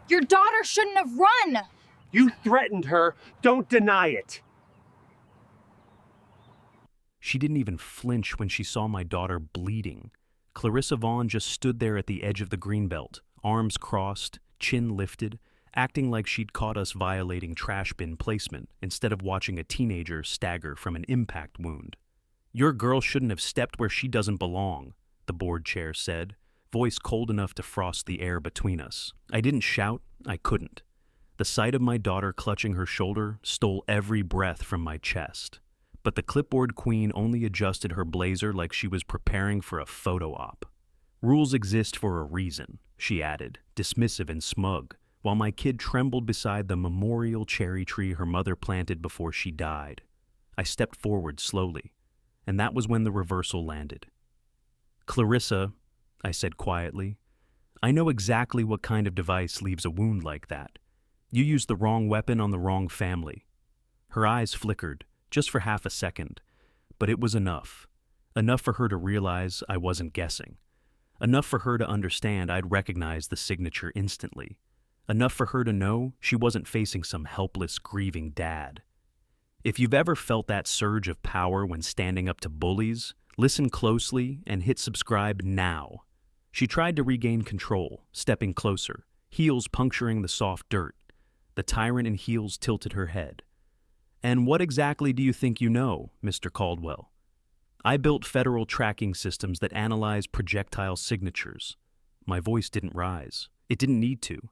Your daughter shouldn't have run! You threatened her. Don't deny it. She didn't even flinch when she saw my daughter bleeding. Clarissa Vaughn just stood there at the edge of the greenbelt, arms crossed, chin lifted, acting like she'd caught us violating trash bin placement instead of watching a teenager stagger from an impact wound. Your girl shouldn't have stepped where she doesn't belong, the board chair said, voice cold enough to frost the air between us. I didn't shout, I couldn't. The sight of my daughter clutching her shoulder stole every breath from my chest. But the clipboard queen only adjusted her blazer like she was preparing for a photo op. Rules exist for a reason, she added, dismissive and smug, while my kid trembled beside the memorial cherry tree her mother planted before she died. I stepped forward slowly, and that was when the reversal landed. Clarissa, I said quietly, I know exactly what kind of device leaves a wound like that. You used the wrong weapon on the wrong family. Her eyes flickered, just for half a second, but it was enough. Enough for her to realize I wasn't guessing. Enough for her to understand I'd recognize the signature instantly. Enough for her to know she wasn't facing some helpless, grieving dad. If you've ever felt that surge of power when standing up to bullies, listen closely and hit subscribe now. She tried to regain control, stepping closer, heels puncturing the soft dirt. The tyrant in heels tilted her head. And what exactly do you think you know, Mr. Caldwell? I built federal tracking systems that analyze projectile signatures. My voice didn't rise. It didn't need to.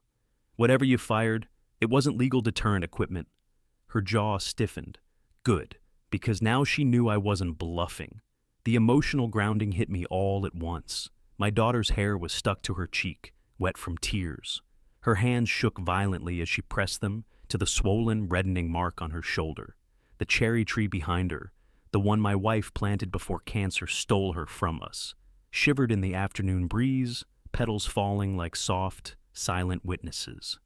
Whatever you fired, it wasn't legal deterrent equipment. Her jaw stiffened. Good, because now she knew I wasn't bluffing. The emotional grounding hit me all at once. My daughter's hair was stuck to her cheek, wet from tears. Her hands shook violently as she pressed them to the swollen, reddening mark on her shoulder. The cherry tree behind her, the one my wife planted before cancer stole her from us, shivered in the afternoon breeze, petals falling like soft, silent witnesses.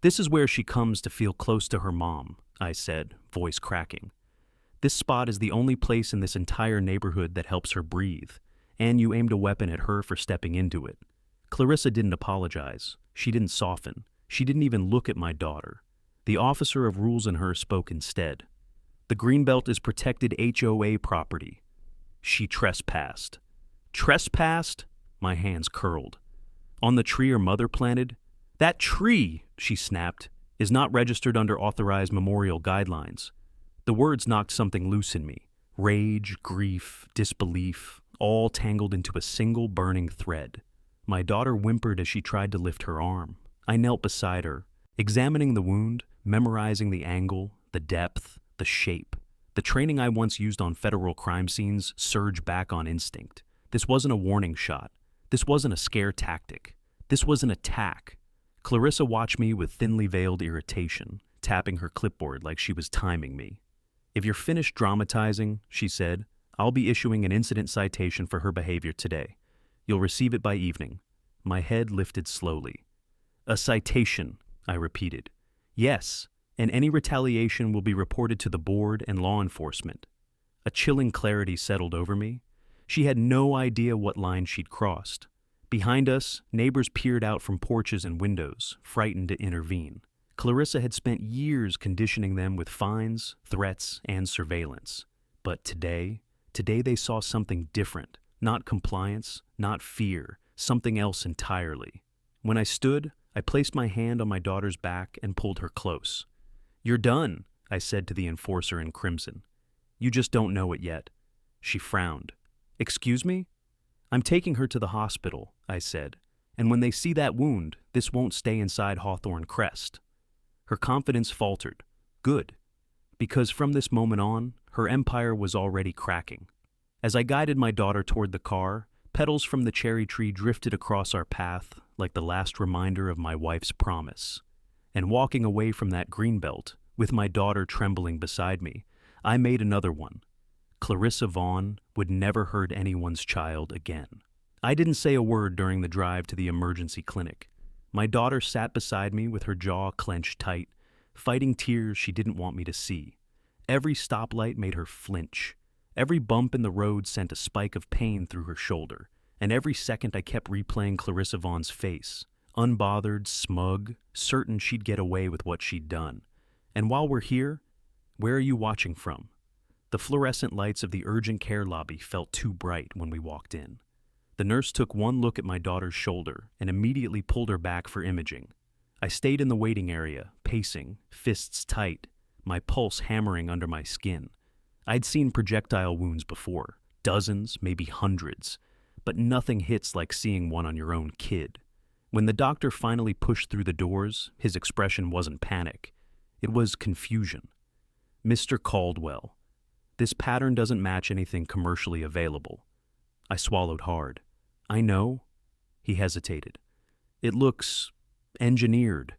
This is where she comes to feel close to her mom, I said, voice cracking. This spot is the only place in this entire neighborhood that helps her breathe, and you aimed a weapon at her for stepping into it. Clarissa didn't apologize. She didn't soften. She didn't even look at my daughter. The officer of rules in her spoke instead. The Greenbelt is protected HOA property. She trespassed. Trespassed? My hands curled. On the tree her mother planted? That tree, she snapped, is not registered under authorized memorial guidelines. The words knocked something loose in me. Rage, grief, disbelief, all tangled into a single burning thread. My daughter whimpered as she tried to lift her arm. I knelt beside her, examining the wound, memorizing the angle, the depth, the shape. The training I once used on federal crime scenes surged back on instinct. This wasn't a warning shot. This wasn't a scare tactic. This was an attack. Clarissa watched me with thinly veiled irritation, tapping her clipboard like she was timing me. If you're finished dramatizing, she said, I'll be issuing an incident citation for her behavior today. You'll receive it by evening. My head lifted slowly. A citation, I repeated. Yes, and any retaliation will be reported to the board and law enforcement. A chilling clarity settled over me. She had no idea what line she'd crossed. Behind us, neighbors peered out from porches and windows, frightened to intervene. Clarissa had spent years conditioning them with fines, threats, and surveillance. But today they saw something different. Not compliance, not fear, something else entirely. When I stood, I placed my hand on my daughter's back and pulled her close. You're done, I said to the enforcer in crimson. You just don't know it yet. She frowned. Excuse me? I'm taking her to the hospital, I said, and when they see that wound, this won't stay inside Hawthorne Crest. Her confidence faltered. Good, because from this moment on, her empire was already cracking. As I guided my daughter toward the car, petals from the cherry tree drifted across our path like the last reminder of my wife's promise. And walking away from that greenbelt, with my daughter trembling beside me, I made another one. Clarissa Vaughn would never hurt anyone's child again. I didn't say a word during the drive to the emergency clinic. My daughter sat beside me with her jaw clenched tight, fighting tears she didn't want me to see. Every stoplight made her flinch. Every bump in the road sent a spike of pain through her shoulder, and every second I kept replaying Clarissa Vaughn's face, unbothered, smug, certain she'd get away with what she'd done. And while we're here, where are you watching from? The fluorescent lights of the urgent care lobby felt too bright when we walked in. The nurse took one look at my daughter's shoulder and immediately pulled her back for imaging. I stayed in the waiting area, pacing, fists tight, my pulse hammering under my skin. I'd seen projectile wounds before, dozens, maybe hundreds, but nothing hits like seeing one on your own kid. When the doctor finally pushed through the doors, his expression wasn't panic. It was confusion. "Mr. Caldwell, this pattern doesn't match anything commercially available." I swallowed hard. "I know." He hesitated. "It looks engineered."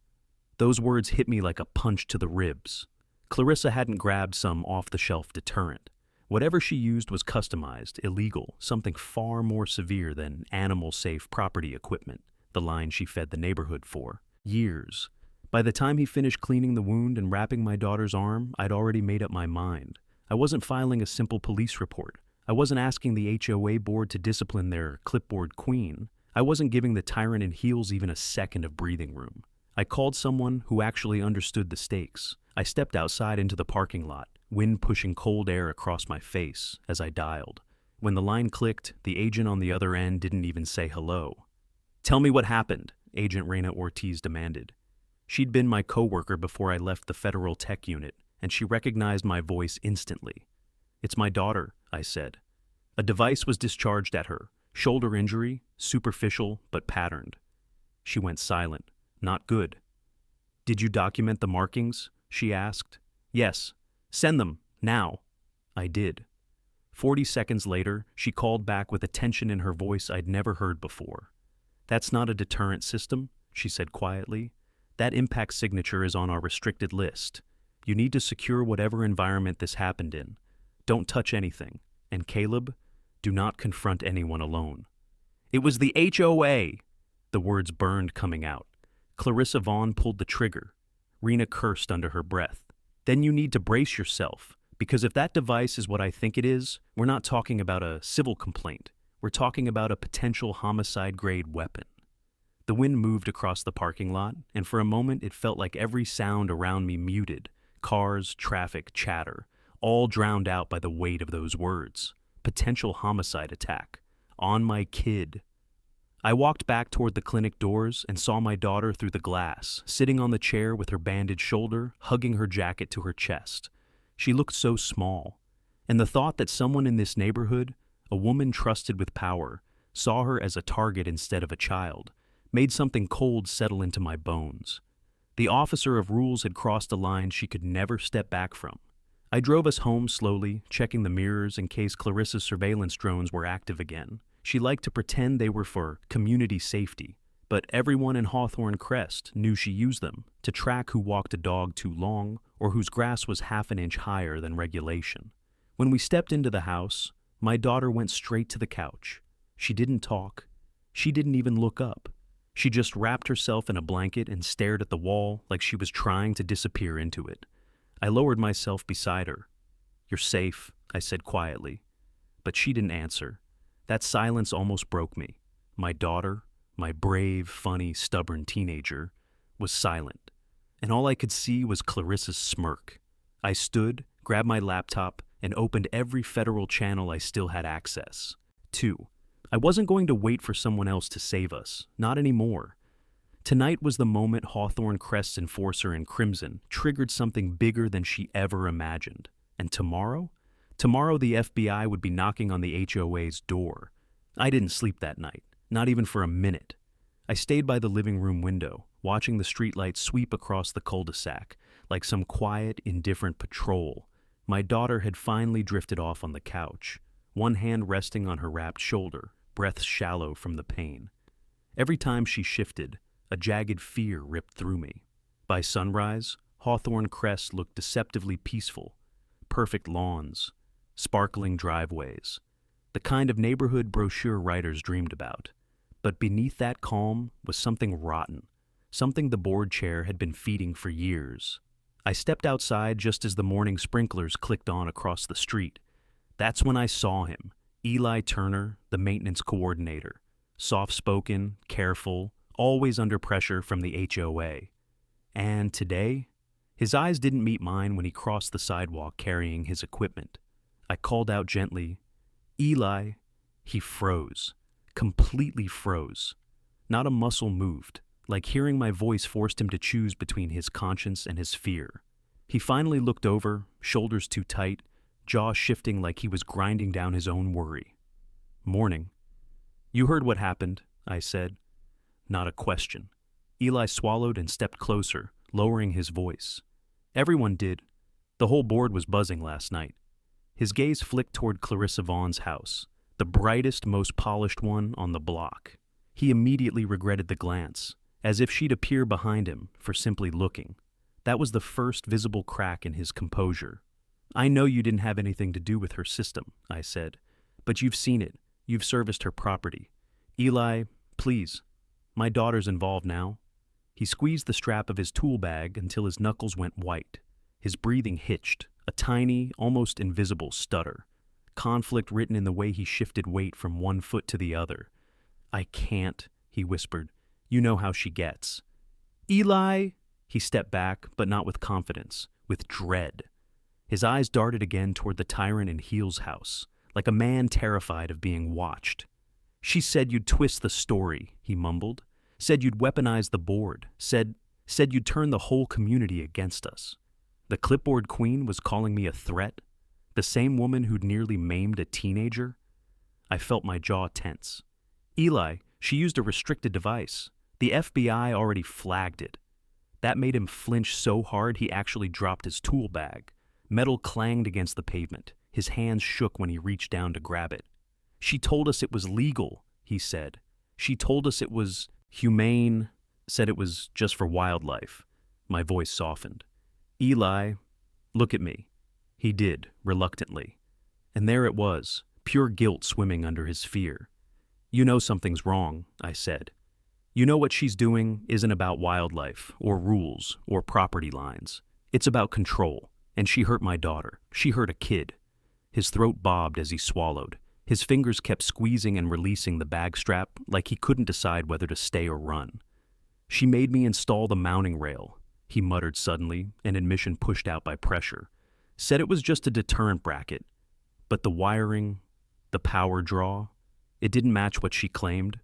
Those words hit me like a punch to the ribs. Clarissa hadn't grabbed some off-the-shelf deterrent. Whatever she used was customized, illegal, something far more severe than animal-safe property equipment, the line she fed the neighborhood for. Years. By the time he finished cleaning the wound and wrapping my daughter's arm, I'd already made up my mind. I wasn't filing a simple police report. I wasn't asking the HOA board to discipline their clipboard queen. I wasn't giving the tyrant in heels even a second of breathing room. I called someone who actually understood the stakes. I stepped outside into the parking lot, wind pushing cold air across my face as I dialed. When the line clicked, the agent on the other end didn't even say hello. "Tell me what happened," Agent Reina Ortiz demanded. She'd been my coworker before I left the federal tech unit, and she recognized my voice instantly. "It's my daughter," I said. "A device was discharged at her. Shoulder injury, superficial but patterned." She went silent. "Not good." "Did you document the markings?" she asked. "Yes. Send them, now." I did. 40 seconds later, she called back with a tension in her voice I'd never heard before. "That's not a deterrent system," she said quietly. "That impact signature is on our restricted list. You need to secure whatever environment this happened in. Don't touch anything. And Caleb, do not confront anyone alone." "It was the HOA!" The words burned coming out. Clarissa Vaughn pulled the trigger. Rena cursed under her breath. "Then you need to brace yourself, because if that device is what I think it is, we're not talking about a civil complaint. We're talking about a potential homicide-grade weapon." The wind moved across the parking lot, and for a moment it felt like every sound around me muted. Cars, traffic, chatter, all drowned out by the weight of those words. Potential homicide attack. On my kid. I walked back toward the clinic doors and saw my daughter through the glass, sitting on the chair with her bandaged shoulder, hugging her jacket to her chest. She looked so small. And the thought that someone in this neighborhood, a woman trusted with power, saw her as a target instead of a child, made something cold settle into my bones. The officer of rules had crossed a line she could never step back from. I drove us home slowly, checking the mirrors in case Clarissa's surveillance drones were active again. She liked to pretend they were for community safety, but everyone in Hawthorne Crest knew she used them to track who walked a dog too long or whose grass was half an inch higher than regulation. When we stepped into the house, my daughter went straight to the couch. She didn't talk. She didn't even look up. She just wrapped herself in a blanket and stared at the wall like she was trying to disappear into it. I lowered myself beside her. "You're safe," I said quietly. But she didn't answer. That silence almost broke me. My daughter, my brave, funny, stubborn teenager, was silent. And all I could see was Clarissa's smirk. I stood, grabbed my laptop, and opened every federal channel I still had access. 2. I wasn't going to wait for someone else to save us. Not anymore. Tonight was the moment Hawthorne Crest's enforcer in Crimson triggered something bigger than she ever imagined. And tomorrow? Tomorrow the FBI would be knocking on the HOA's door. I didn't sleep that night, not even for a minute. I stayed by the living room window, watching the streetlights sweep across the cul-de-sac, like some quiet, indifferent patrol. My daughter had finally drifted off on the couch, one hand resting on her wrapped shoulder, breath shallow from the pain. Every time she shifted, a jagged fear ripped through me. By sunrise, Hawthorne Crest looked deceptively peaceful. Perfect lawns, sparkling driveways, the kind of neighborhood brochure writers dreamed about. But beneath that calm was something rotten, something the board chair had been feeding for years. I stepped outside just as the morning sprinklers clicked on across the street. That's when I saw him, Eli Turner, the maintenance coordinator. Soft-spoken, careful, always under pressure from the HOA. And today, his eyes didn't meet mine when he crossed the sidewalk carrying his equipment. I called out gently, "Eli." He froze, completely froze. Not a muscle moved, like hearing my voice forced him to choose between his conscience and his fear. He finally looked over, shoulders too tight, jaw shifting like he was grinding down his own worry. "Morning." "You heard what happened," I said. Not a question. Eli swallowed and stepped closer, lowering his voice. "Everyone did. The whole board was buzzing last night." His gaze flicked toward Clarissa Vaughn's house, the brightest, most polished one on the block. He immediately regretted the glance, as if she'd appear behind him for simply looking. That was the first visible crack in his composure. "I know you didn't have anything to do with her system," I said, "but you've seen it. You've serviced her property. Eli, please. My daughter's involved now." He squeezed the strap of his tool bag until his knuckles went white. His breathing hitched, a tiny, almost invisible stutter. Conflict written in the way he shifted weight from one foot to the other. "I can't," he whispered. "You know how she gets." "Eli!" He stepped back, but not with confidence, with dread. His eyes darted again toward the tyrant in Heel's house, like a man terrified of being watched. "She said you'd twist the story," he mumbled. "Said you'd weaponize the board. Said you'd turn the whole community against us." The clipboard queen was calling me a threat? The same woman who'd nearly maimed a teenager? I felt my jaw tense. "Eli, she used a restricted device. The FBI already flagged it." That made him flinch so hard he actually dropped his tool bag. Metal clanged against the pavement. His hands shook when he reached down to grab it. "She told us it was legal," he said. "She told us it was humane, said it was just for wildlife." My voice softened. "Eli, look at me." He did, reluctantly. And there it was, pure guilt swimming under his fear. "You know something's wrong," I said. "You know what she's doing isn't about wildlife, or rules, or property lines. It's about control, and she hurt my daughter. She hurt a kid." His throat bobbed as he swallowed. His fingers kept squeezing and releasing the bag strap like he couldn't decide whether to stay or run. "She made me install the mounting rail," he muttered suddenly, an admission pushed out by pressure. "Said it was just a deterrent bracket. But the wiring, the power draw, it didn't match what she claimed."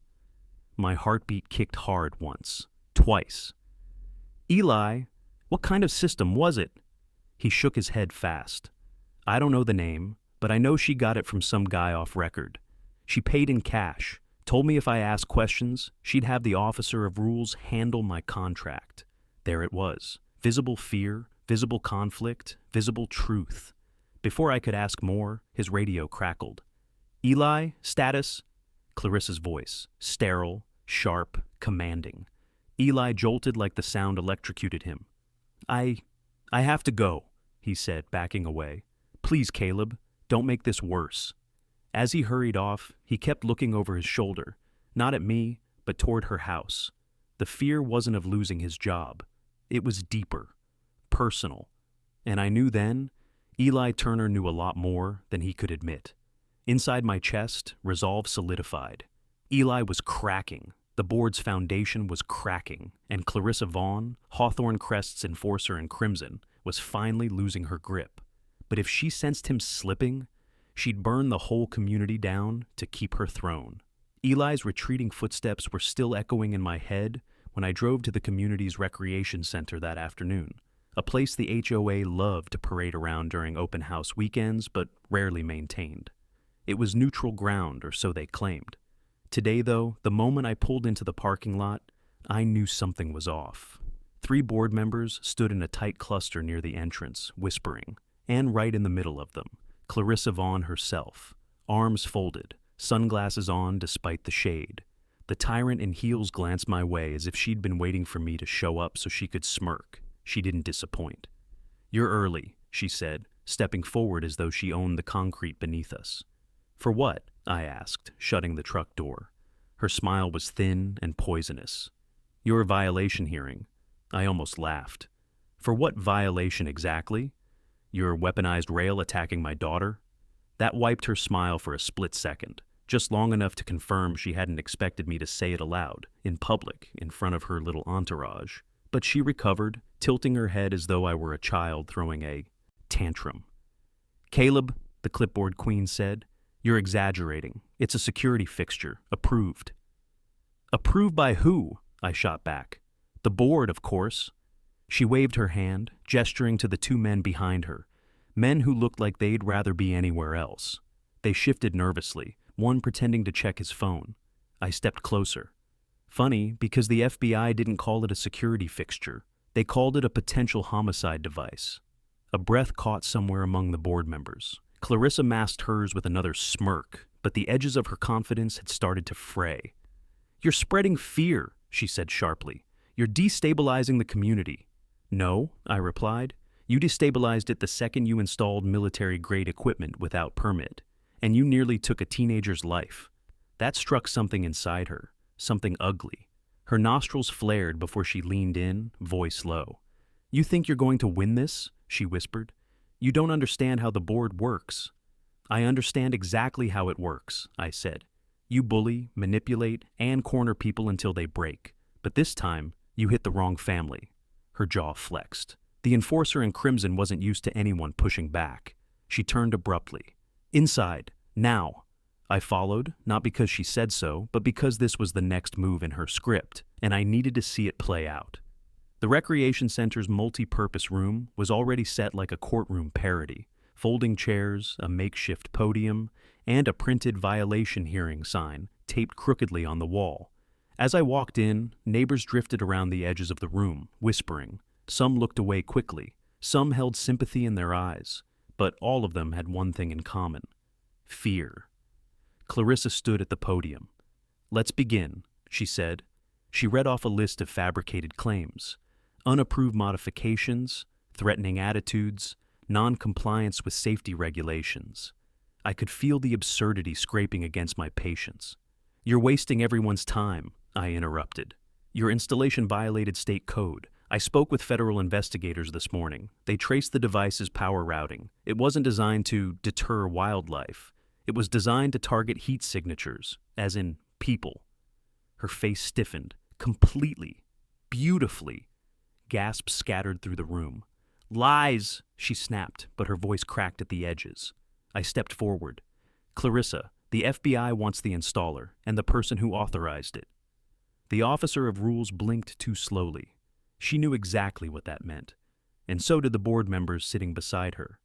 My heartbeat kicked hard once, twice. "Eli, what kind of system was it?" He shook his head fast. "I don't know the name, but I know she got it from some guy off record. She paid in cash, told me if I asked questions, she'd have the officer of rules handle my contract." There it was, visible fear, visible conflict, visible truth. Before I could ask more, his radio crackled. "Eli, status?" Clarissa's voice, sterile, sharp, commanding. Eli jolted like the sound electrocuted him. I have to go," he said, backing away. "Please, Caleb, don't make this worse." As he hurried off, he kept looking over his shoulder, not at me, but toward her house. The fear wasn't of losing his job. It was deeper, personal. And I knew then, Eli Turner knew a lot more than he could admit. Inside my chest, resolve solidified. Eli was cracking. The board's foundation was cracking, and Clarissa Vaughn, Hawthorne Crest's enforcer in crimson, was finally losing her grip. But if she sensed him slipping, she'd burn the whole community down to keep her throne. Eli's retreating footsteps were still echoing in my head when I drove to the community's recreation center that afternoon, a place the HOA loved to parade around during open house weekends but rarely maintained. It was neutral ground, or so they claimed. Today, though, the moment I pulled into the parking lot, I knew something was off. 3 board members stood in a tight cluster near the entrance, whispering, and right in the middle of them, Clarissa Vaughn herself, arms folded, sunglasses on despite the shade. The tyrant in heels glanced my way as if she'd been waiting for me to show up so she could smirk. She didn't disappoint. "You're early," she said, stepping forward as though she owned the concrete beneath us. "For what?" I asked, shutting the truck door. Her smile was thin and poisonous. "Your violation hearing." I almost laughed. "For what violation exactly? Your weaponized rail attacking my daughter?" That wiped her smile for a split second. just long enough to confirm she hadn't expected me to say it aloud, in public, in front of her little entourage. But she recovered, tilting her head as though I were a child throwing a tantrum. "Caleb," the clipboard queen said, "you're exaggerating. It's a security fixture. Approved." "Approved by who?" I shot back. "The board, of course." She waved her hand, gesturing to the two men behind her, men who looked like they'd rather be anywhere else. They shifted nervously, one pretending to check his phone. I stepped closer. Funny, because the FBI didn't call it a security fixture. They called it a potential homicide device. A breath caught somewhere among the board members. Clarissa masked hers with another smirk, but the edges of her confidence had started to fray. "You're spreading fear," she said sharply. "You're destabilizing the community." "No," I replied. "You destabilized it the second you installed military-grade equipment without permit, and you nearly took a teenager's life." That struck something inside her, something ugly. Her nostrils flared before she leaned in, voice low. "You think you're going to win this?" she whispered. "You don't understand how the board works." "I understand exactly how it works," I said. "You bully, manipulate, and corner people until they break. But this time, you hit the wrong family." Her jaw flexed. The enforcer in crimson wasn't used to anyone pushing back. She turned abruptly. "Inside, now." I followed, not because she said so, but because this was the next move in her script, and I needed to see it play out. The recreation center's multi-purpose room was already set like a courtroom parody. Folding chairs, a makeshift podium, and a printed violation hearing sign taped crookedly on the wall. As I walked in, neighbors drifted around the edges of the room, whispering. Some looked away quickly, some held sympathy in their eyes, but all of them had one thing in common: fear. Clarissa stood at the podium. "Let's begin," she said. She read off a list of fabricated claims: unapproved modifications, threatening attitudes, non-compliance with safety regulations. I could feel the absurdity scraping against my patience. "You're wasting everyone's time," I interrupted. "Your installation violated state code. I spoke with federal investigators this morning. They traced the device's power routing. It wasn't designed to deter wildlife. It was designed to target heat signatures, as in people." Her face stiffened, completely, beautifully. Gasps scattered through the room. "Lies!" she snapped, but her voice cracked at the edges. I stepped forward. "Clarissa, the FBI wants the installer, and the person who authorized it." The officer of rules blinked too slowly. She knew exactly what that meant, and so did the board members sitting beside her.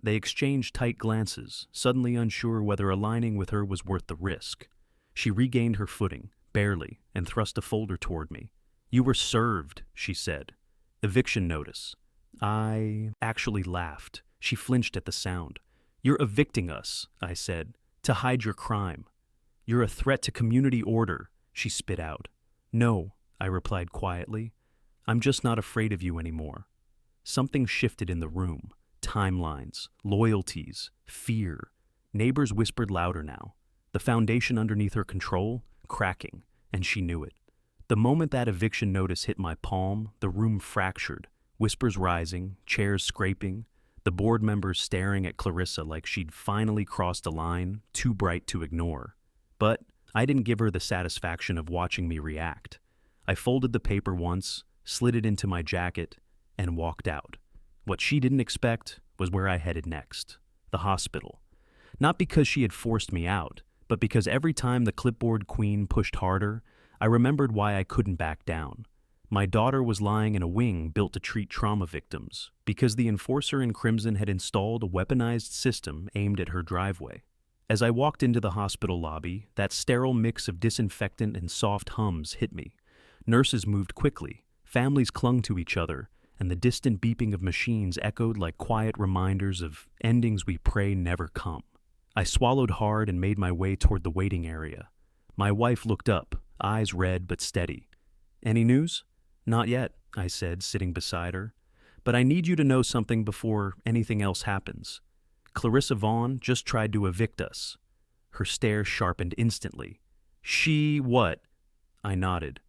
They exchanged tight glances, suddenly unsure whether aligning with her was worth the risk. She regained her footing, barely, and thrust a folder toward me. "You were served," she said. "Eviction notice." I actually laughed. She flinched at the sound. "You're evicting us," I said, "to hide your crime." "You're a threat to community order," she spit out. "No," I replied quietly. "I'm just not afraid of you anymore." Something shifted in the room. Timelines, loyalties, fear. Neighbors whispered louder now. The foundation underneath her control, cracking, and she knew it. The moment that eviction notice hit my palm, the room fractured, whispers rising, chairs scraping, the board members staring at Clarissa like she'd finally crossed a line too bright to ignore. But I didn't give her the satisfaction of watching me react. I folded the paper once, slid it into my jacket, and walked out. What she didn't expect was where I headed next: the hospital. Not because she had forced me out, but because every time the clipboard queen pushed harder, I remembered why I couldn't back down. My daughter was lying in a wing built to treat trauma victims, because the enforcer in crimson had installed a weaponized system aimed at her driveway. As I walked into the hospital lobby, that sterile mix of disinfectant and soft hums hit me. Nurses moved quickly, families clung to each other, and the distant beeping of machines echoed like quiet reminders of endings we pray never come. I swallowed hard and made my way toward the waiting area. My wife looked up, eyes red but steady. "Any news?" "Not yet," I said, sitting beside her. "But I need you to know something before anything else happens. Clarissa Vaughn just tried to evict us." Her stare sharpened instantly. "She what?" I nodded.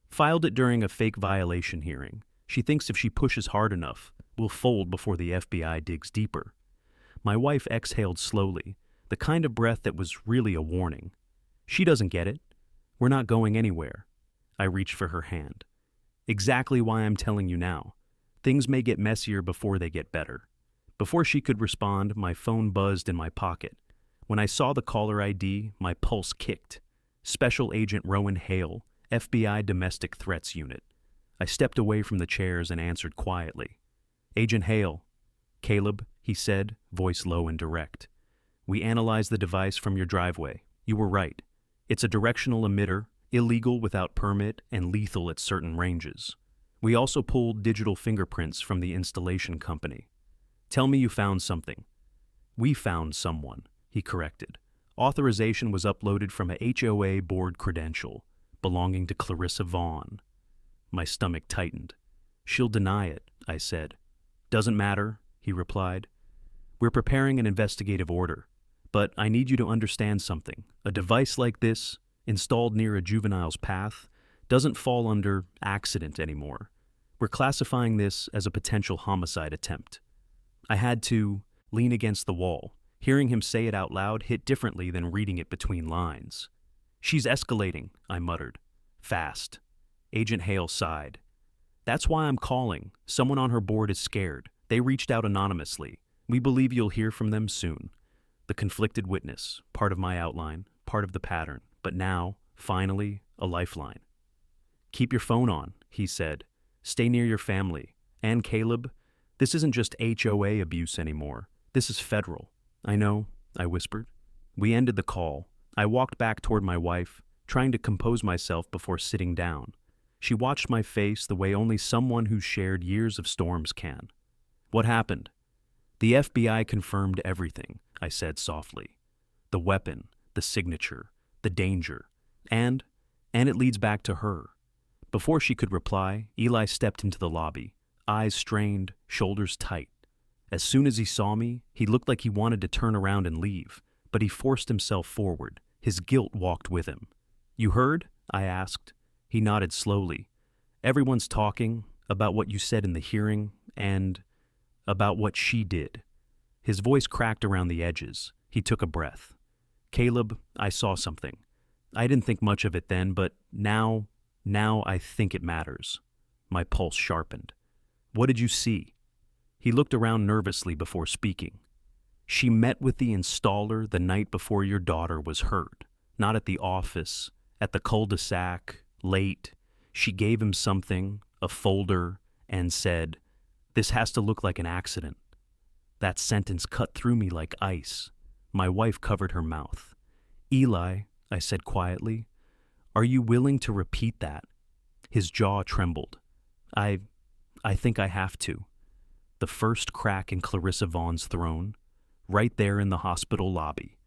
"Filed it during a fake violation hearing. She thinks if she pushes hard enough, we'll fold before the FBI digs deeper." My wife exhaled slowly, the kind of breath that was really a warning. She doesn't get it. We're not going anywhere. I reached for her hand. Exactly why I'm telling you now. Things may get messier before they get better. Before she could respond, my phone buzzed in my pocket. When I saw the caller ID, my pulse kicked. Special Agent Rowan Hale, FBI Domestic Threats Unit. I stepped away from the chairs and answered quietly. Agent Hale. Caleb, he said, voice low and direct. We analyzed the device from your driveway. You were right. It's a directional emitter, illegal without permit and lethal at certain ranges. We also pulled digital fingerprints from the installation company. Tell me you found something. We found someone, he corrected. Authorization was uploaded from a HOA board credential belonging to Clarissa Vaughn. My stomach tightened. She'll deny it, I said. Doesn't matter, he replied. We're preparing an investigative order, but I need you to understand something. A device like this, installed near a juvenile's path, doesn't fall under accident anymore. We're classifying this as a potential homicide attempt. I had to lean against the wall. Hearing him say it out loud hit differently than reading it between lines. She's escalating, I muttered. Fast. Agent Hale sighed. That's why I'm calling. Someone on her board is scared. They reached out anonymously. We believe you'll hear from them soon. The conflicted witness, part of my outline, part of the pattern, but now, finally, a lifeline. Keep your phone on, he said. Stay near your family. And Caleb, this isn't just HOA abuse anymore. This is federal. I know, I whispered. We ended the call. I walked back toward my wife, trying to compose myself before sitting down. She watched my face the way only someone who's shared years of storms can. What happened? The FBI confirmed everything, I said softly. The weapon, the signature, the danger, and it leads back to her. Before she could reply, Eli stepped into the lobby, eyes strained, shoulders tight. As soon as he saw me, he looked like he wanted to turn around and leave, but he forced himself forward. His guilt walked with him. You heard? I asked. He nodded slowly. Everyone's talking about what you said in the hearing and about what she did. His voice cracked around the edges. He took a breath. Caleb, I saw something. I didn't think much of it then, but now I think it matters. My pulse sharpened. What did you see? He looked around nervously before speaking. She met with the installer the night before your daughter was hurt. Not at the office, at the cul-de-sac, late. She gave him something, a folder, and said, "This has to look like an accident." That sentence cut through me like ice. My wife covered her mouth. Eli, I said quietly, are you willing to repeat that? His jaw trembled. I think I have to. The first crack in Clarissa Vaughn's throne, right there in the hospital lobby.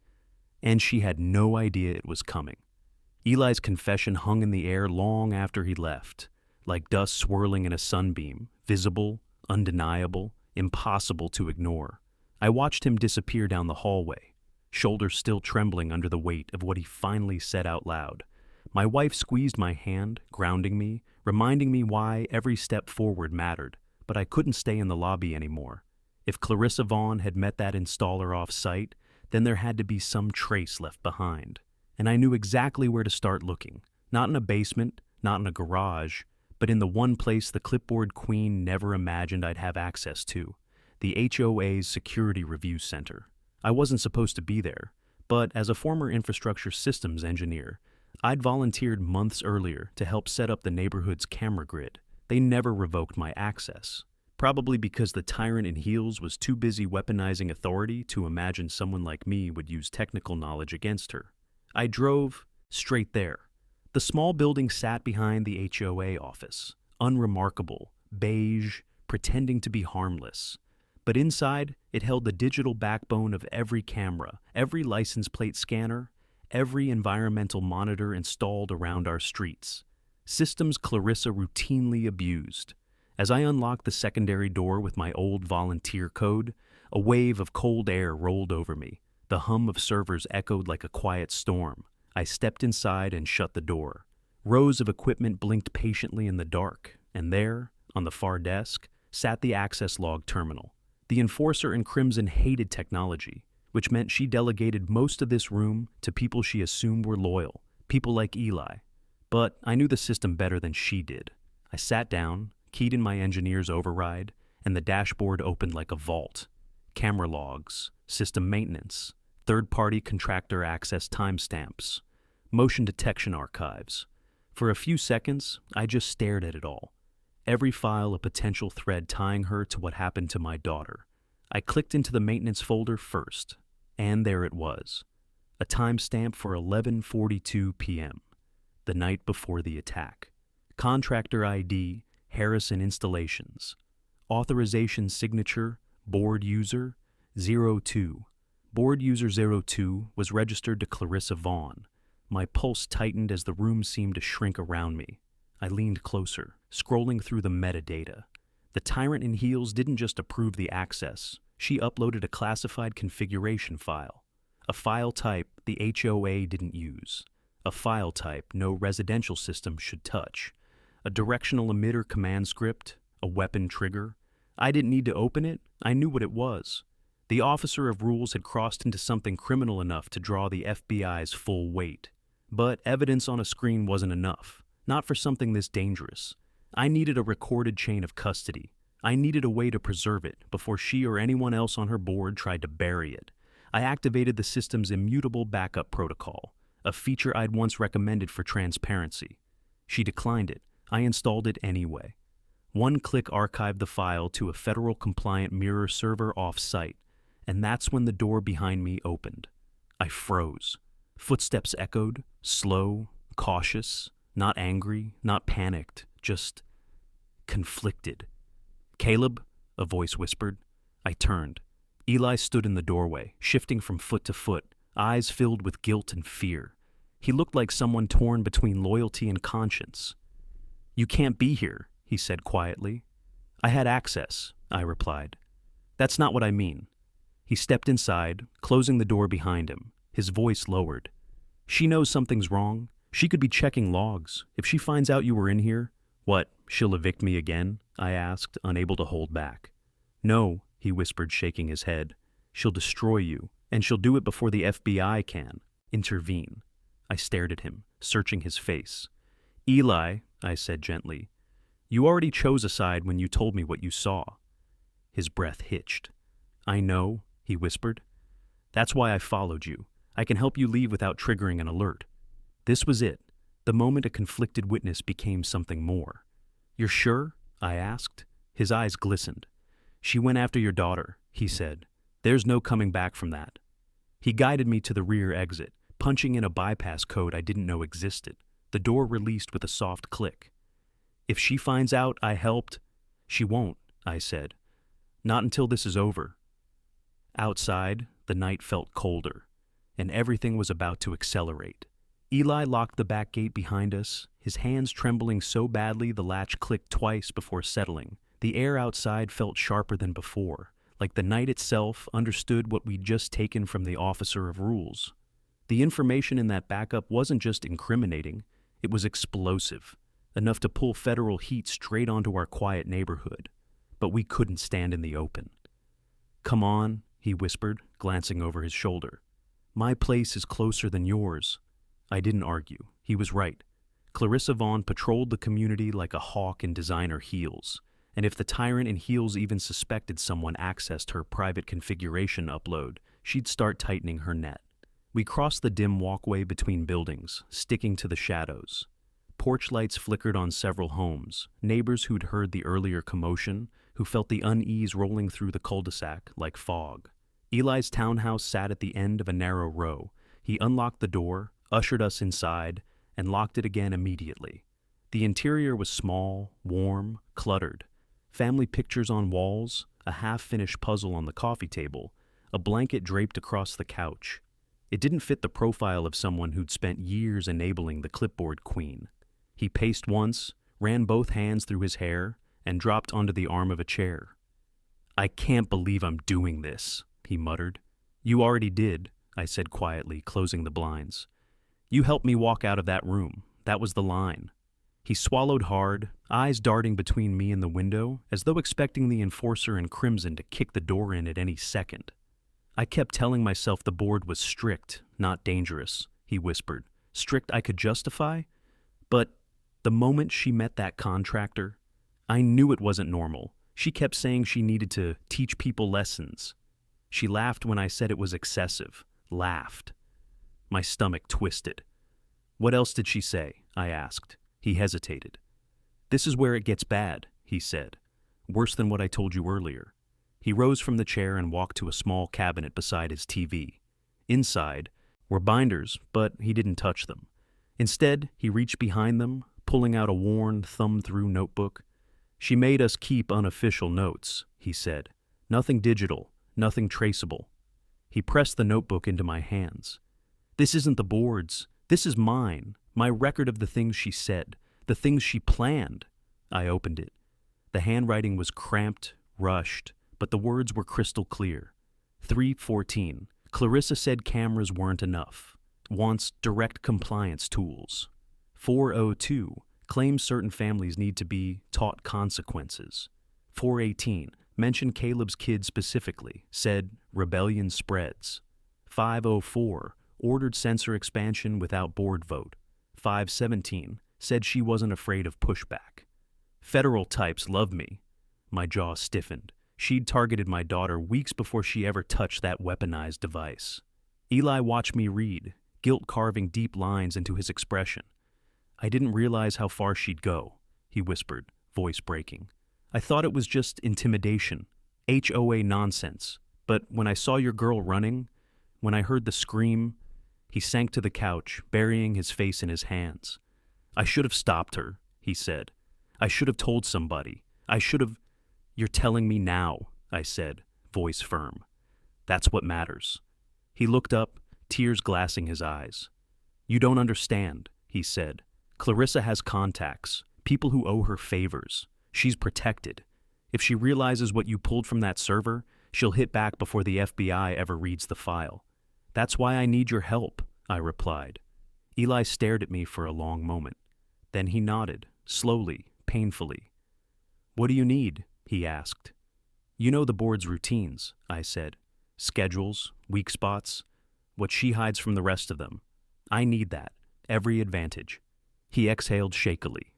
And she had no idea it was coming. Eli's confession hung in the air long after he left, like dust swirling in a sunbeam, visible, undeniable, impossible to ignore. I watched him disappear down the hallway, shoulders still trembling under the weight of what he finally said out loud. My wife squeezed my hand, grounding me, reminding me why every step forward mattered, but I couldn't stay in the lobby anymore. If Clarissa Vaughn had met that installer off-site, then there had to be some trace left behind. And I knew exactly where to start looking. Not in a basement, not in a garage, but in the one place the clipboard queen never imagined I'd have access to, the HOA's Security Review Center. I wasn't supposed to be there, but as a former infrastructure systems engineer, I'd volunteered months earlier to help set up the neighborhood's camera grid. They never revoked my access, probably because the tyrant in heels was too busy weaponizing authority to imagine someone like me would use technical knowledge against her. I drove straight there. The small building sat behind the HOA office, unremarkable, beige, pretending to be harmless. But inside, it held the digital backbone of every camera, every license plate scanner, every environmental monitor installed around our streets. Systems Clarissa routinely abused. As I unlocked the secondary door with my old volunteer code, a wave of cold air rolled over me. The hum of servers echoed like a quiet storm. I stepped inside and shut the door. Rows of equipment blinked patiently in the dark, and there, on the far desk, sat the access log terminal. The enforcer in crimson hated technology. which meant she delegated most of this room to people she assumed were loyal, people like Eli. But I knew the system better than she did. I sat down, keyed in my engineer's override, and the dashboard opened like a vault. Camera logs, system maintenance, third-party contractor access timestamps, motion detection archives. For a few seconds, I just stared at it all. Every file a potential thread tying her to what happened to my daughter. I clicked into the maintenance folder first, and there it was. A timestamp for 11:42 p.m., the night before the attack. Contractor ID, Harrison Installations. Authorization signature, board user, 02. Board user 02 was registered to Clarissa Vaughn. My pulse tightened as the room seemed to shrink around me. I leaned closer, scrolling through the metadata. The tyrant in heels didn't just approve the access. She uploaded a classified configuration file. A file type the HOA didn't use. A file type no residential system should touch. A directional emitter command script. A weapon trigger. I didn't need to open it. I knew what it was. The officer of rules had crossed into something criminal enough to draw the FBI's full weight. But evidence on a screen wasn't enough. Not for something this dangerous. I needed a recorded chain of custody. I needed a way to preserve it before she or anyone else on her board tried to bury it. I activated the system's immutable backup protocol, a feature I'd once recommended for transparency. She declined it. I installed it anyway. One click archived the file to a federal compliant mirror server off-site, and that's when the door behind me opened. I froze. Footsteps echoed, slow, cautious, not angry, not panicked, just conflicted. "Caleb," a voice whispered. I turned. Eli stood in the doorway, shifting from foot to foot, eyes filled with guilt and fear. He looked like someone torn between loyalty and conscience. "You can't be here," he said quietly. "I had access," I replied. "That's not what I mean." He stepped inside, closing the door behind him, his voice lowered. "She knows something's wrong. She could be checking logs. If she finds out you were in here..." "What, she'll evict me again?" I asked, unable to hold back. "No," he whispered, shaking his head. "She'll destroy you, and she'll do it before the FBI can intervene." I stared at him, searching his face. "Eli," I said gently, "you already chose a side when you told me what you saw." His breath hitched. "I know," he whispered. "That's why I followed you. I can help you leave without triggering an alert." This was it. The moment a conflicted witness became something more. "You're sure?" I asked. His eyes glistened. "She went after your daughter," he said. "There's no coming back from that." He guided me to the rear exit, punching in a bypass code I didn't know existed. The door released with a soft click. "If she finds out I helped..." "She won't," I said. "Not until this is over." Outside, the night felt colder, and everything was about to accelerate. Eli locked the back gate behind us, his hands trembling so badly the latch clicked twice before settling. The air outside felt sharper than before, like the night itself understood what we'd just taken from the officer of rules. The information in that backup wasn't just incriminating, it was explosive, enough to pull federal heat straight onto our quiet neighborhood. But we couldn't stand in the open. "Come on," he whispered, glancing over his shoulder. "My place is closer than yours." I didn't argue. He was right. Clarissa Vaughn patrolled the community like a hawk in designer heels, and if the tyrant in heels even suspected someone accessed her private configuration upload, she'd start tightening her net. We crossed the dim walkway between buildings, sticking to the shadows. Porch lights flickered on several homes, neighbors who'd heard the earlier commotion, who felt the unease rolling through the cul-de-sac like fog. Eli's townhouse sat at the end of a narrow row. He unlocked the door, ushered us inside, and locked it again immediately. The interior was small, warm, cluttered. Family pictures on walls, a half-finished puzzle on the coffee table, a blanket draped across the couch. It didn't fit the profile of someone who'd spent years enabling the clipboard queen. He paced once, ran both hands through his hair, and dropped onto the arm of a chair. "I can't believe I'm doing this," he muttered. "You already did," I said quietly, closing the blinds. "You helped me walk out of that room. That was the line." He swallowed hard, eyes darting between me and the window, as though expecting the enforcer in crimson to kick the door in at any second. I kept telling myself the board was strict, not dangerous, he whispered. Strict I could justify? But the moment she met that contractor, I knew it wasn't normal. She kept saying she needed to teach people lessons. She laughed when I said it was excessive. Laughed. My stomach twisted. What else did she say? I asked. He hesitated. This is where it gets bad, he said. Worse than what I told you earlier. He rose from the chair and walked to a small cabinet beside his TV. Inside were binders, but he didn't touch them. Instead, he reached behind them, pulling out a worn, thumb-through notebook. She made us keep unofficial notes, he said. Nothing digital, nothing traceable. He pressed the notebook into my hands. This isn't the board's. This is mine, my record of the things she said, the things she planned. I opened it. The handwriting was cramped, rushed, but the words were crystal clear. 3:14. Clarissa said cameras weren't enough. Wants direct compliance tools. 4:02. Claims certain families need to be taught consequences. 4:18. Mentioned Caleb's kid specifically. Said rebellion spreads. 5:04. Ordered censor expansion without board vote. 5:17. Said she wasn't afraid of pushback. Federal types love me. My jaw stiffened. She'd targeted my daughter weeks before she ever touched that weaponized device. Eli watched me read, guilt carving deep lines into his expression. I didn't realize how far she'd go, he whispered, voice breaking. I thought it was just intimidation, HOA nonsense. But when I saw your girl running, when I heard the scream, he sank to the couch, burying his face in his hands. I should have stopped her, he said. I should have told somebody. I should have... You're telling me now, I said, voice firm. That's what matters. He looked up, tears glassing his eyes. You don't understand, he said. Clarissa has contacts, people who owe her favors. She's protected. If she realizes what you pulled from that server, she'll hit back before the FBI ever reads the file. That's why I need your help, I replied. Eli stared at me for a long moment. Then he nodded, slowly, painfully. What do you need? He asked. You know the board's routines, I said. Schedules, weak spots, what she hides from the rest of them. I need that, every advantage. He exhaled shakily.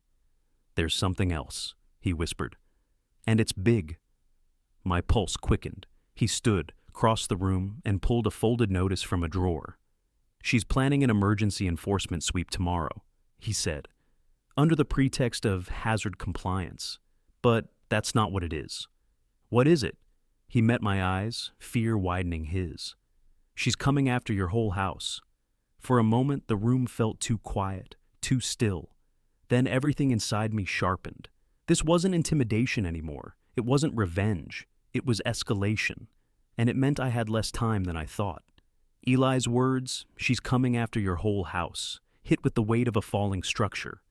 There's something else, he whispered. And it's big. My pulse quickened. He stood, crossed the room, and pulled a folded notice from a drawer. She's planning an emergency enforcement sweep tomorrow, he said, under the pretext of hazard compliance. But that's not what it is. What is it? He met my eyes, fear widening his. She's coming after your whole house. For a moment, the room felt too quiet, too still. Then everything inside me sharpened. This wasn't intimidation anymore. It wasn't revenge. It was escalation. And it meant I had less time than I thought. Eli's words, she's coming after your whole house, hit with the weight of a falling structure.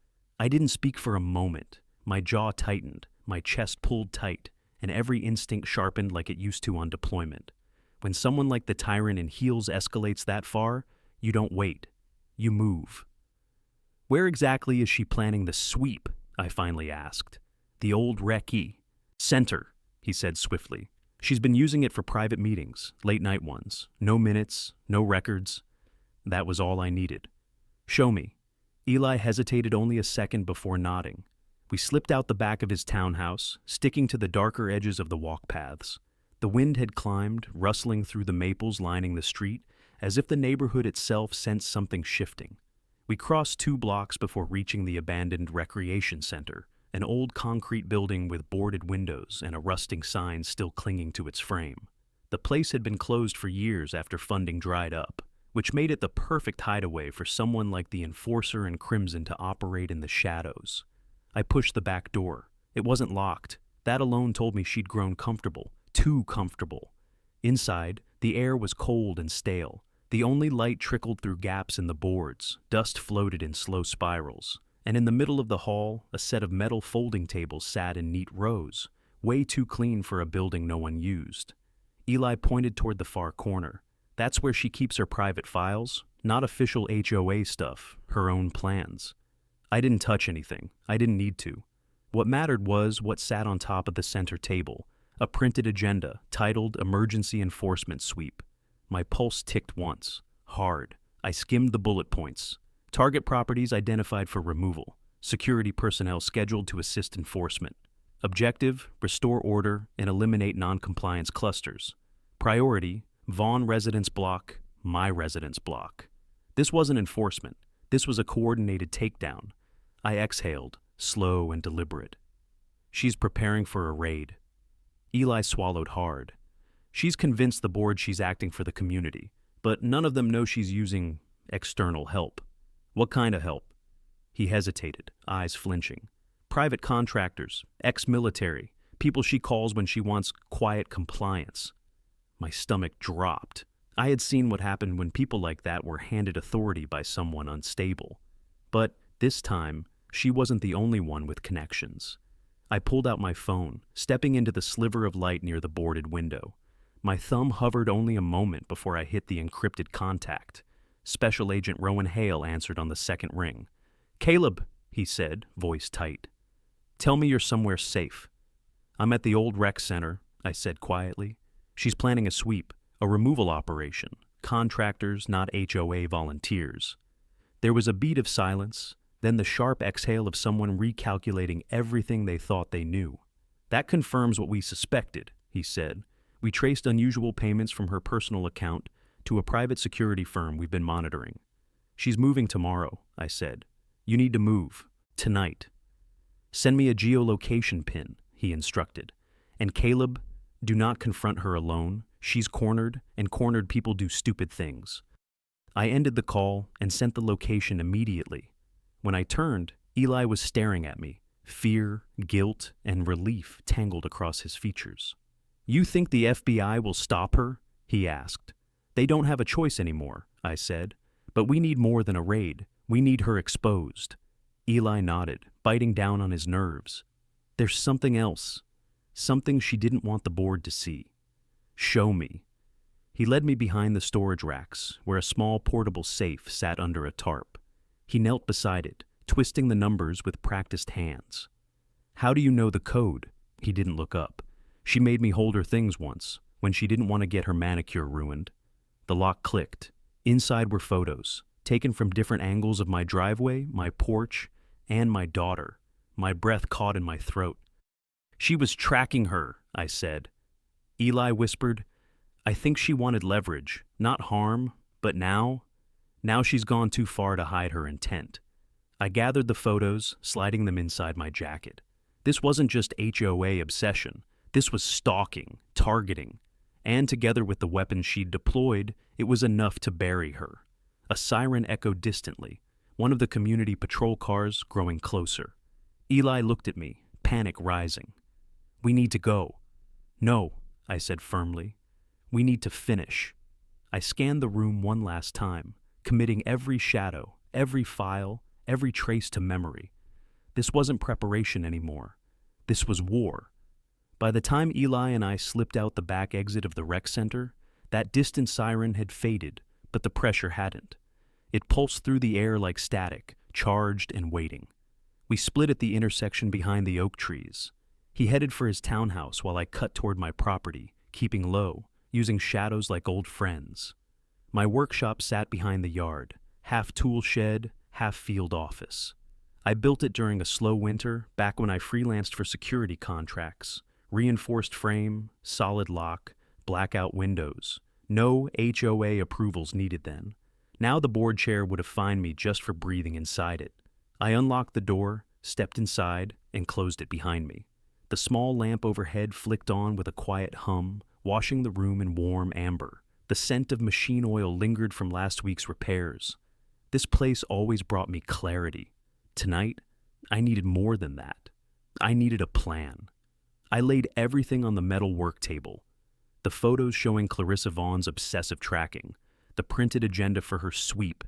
I didn't speak for a moment. My jaw tightened, my chest pulled tight, and every instinct sharpened like it used to on deployment. When someone like the tyrant in heels escalates that far, you don't wait. You move. Where exactly is she planning the sweep? I finally asked. The old recce. Center, he said swiftly. She's been using it for private meetings, late-night ones. No minutes, no records. That was all I needed. Show me. Eli hesitated only a second before nodding. We slipped out the back of his townhouse, sticking to the darker edges of the walk paths. The wind had climbed, rustling through the maples lining the street, as if the neighborhood itself sensed something shifting. We crossed 2 blocks before reaching the abandoned recreation center, an old concrete building with boarded windows and a rusting sign still clinging to its frame. The place had been closed for years after funding dried up, which made it the perfect hideaway for someone like the Enforcer and Crimson to operate in the shadows. I pushed the back door. It wasn't locked. That alone told me she'd grown comfortable, too comfortable. Inside, the air was cold and stale. The only light trickled through gaps in the boards, dust floated in slow spirals, and in the middle of the hall, a set of metal folding tables sat in neat rows, way too clean for a building no one used. Eli pointed toward the far corner. That's where she keeps her private files, not official HOA stuff, her own plans. I didn't touch anything. I didn't need to. What mattered was what sat on top of the center table, a printed agenda titled Emergency Enforcement Sweep. My pulse ticked once, hard. I skimmed the bullet points. Target properties identified for removal. Security personnel scheduled to assist enforcement. Objective, restore order and eliminate non-compliance clusters. Priority, Vaughn residence block, my residence block. This wasn't enforcement. This was a coordinated takedown. I exhaled, slow and deliberate. She's preparing for a raid. Eli swallowed hard. She's convinced the board she's acting for the community, but none of them know she's using external help. What kind of help? He hesitated, eyes flinching. Private contractors, ex-military, people she calls when she wants quiet compliance. My stomach dropped. I had seen what happened when people like that were handed authority by someone unstable. But this time, she wasn't the only one with connections. I pulled out my phone, stepping into the sliver of light near the boarded window. My thumb hovered only a moment before I hit the encrypted contact. Special Agent Rowan Hale answered on the second ring. "Caleb," he said, voice tight. "Tell me you're somewhere safe." "I'm at the old rec center," I said quietly. "She's planning a sweep, a removal operation. Contractors, not HOA volunteers." There was a beat of silence, then the sharp exhale of someone recalculating everything they thought they knew. "That confirms what we suspected," he said. "We traced unusual payments from her personal account to a private security firm we've been monitoring." "She's moving tomorrow," I said. "You need to move. Tonight." "Send me a geolocation pin," he instructed. "And Caleb, do not confront her alone. She's cornered, and cornered people do stupid things." I ended the call and sent the location immediately. When I turned, Eli was staring at me, fear, guilt, and relief tangled across his features. "You think the FBI will stop her?" he asked. "They don't have a choice anymore," I said. "But we need more than a raid. We need her exposed." Eli nodded, biting down on his nerves. "There's something else. Something she didn't want the board to see." "Show me." He led me behind the storage racks, where a small portable safe sat under a tarp. He knelt beside it, twisting the numbers with practiced hands. "How do you know the code?" He didn't look up. "She made me hold her things once, when she didn't want to get her manicure ruined." The lock clicked. Inside were photos, taken from different angles of my driveway, my porch, and my daughter. My breath caught in my throat. "She was tracking her," I said. Eli whispered, "I think she wanted leverage, not harm, but now she's gone too far to hide her intent." I gathered the photos, sliding them inside my jacket. This wasn't just HOA obsession. This was stalking, targeting, and together with the weapons she'd deployed, it was enough to bury her. A siren echoed distantly, one of the community patrol cars growing closer. Eli looked at me, panic rising. "We need to go." "No," I said firmly. "We need to finish." I scanned the room one last time, committing every shadow, every file, every trace to memory. This wasn't preparation anymore. This was war. By the time Eli and I slipped out the back exit of the rec center, that distant siren had faded, but the pressure hadn't. It pulsed through the air like static, charged and waiting. We split at the intersection behind the oak trees. He headed for his townhouse while I cut toward my property, keeping low, using shadows like old friends. My workshop sat behind the yard, half tool shed, half field office. I built it during a slow winter, back when I freelanced for security contracts. Reinforced frame, solid lock, blackout windows. No HOA approvals needed then. Now the board chair would have fined me just for breathing inside it. I unlocked the door, stepped inside, and closed it behind me. The small lamp overhead flicked on with a quiet hum, washing the room in warm amber. The scent of machine oil lingered from last week's repairs. This place always brought me clarity. Tonight, I needed more than that. I needed a plan. I laid everything on the metal work table. The photos showing Clarissa Vaughn's obsessive tracking, the printed agenda for her sweep,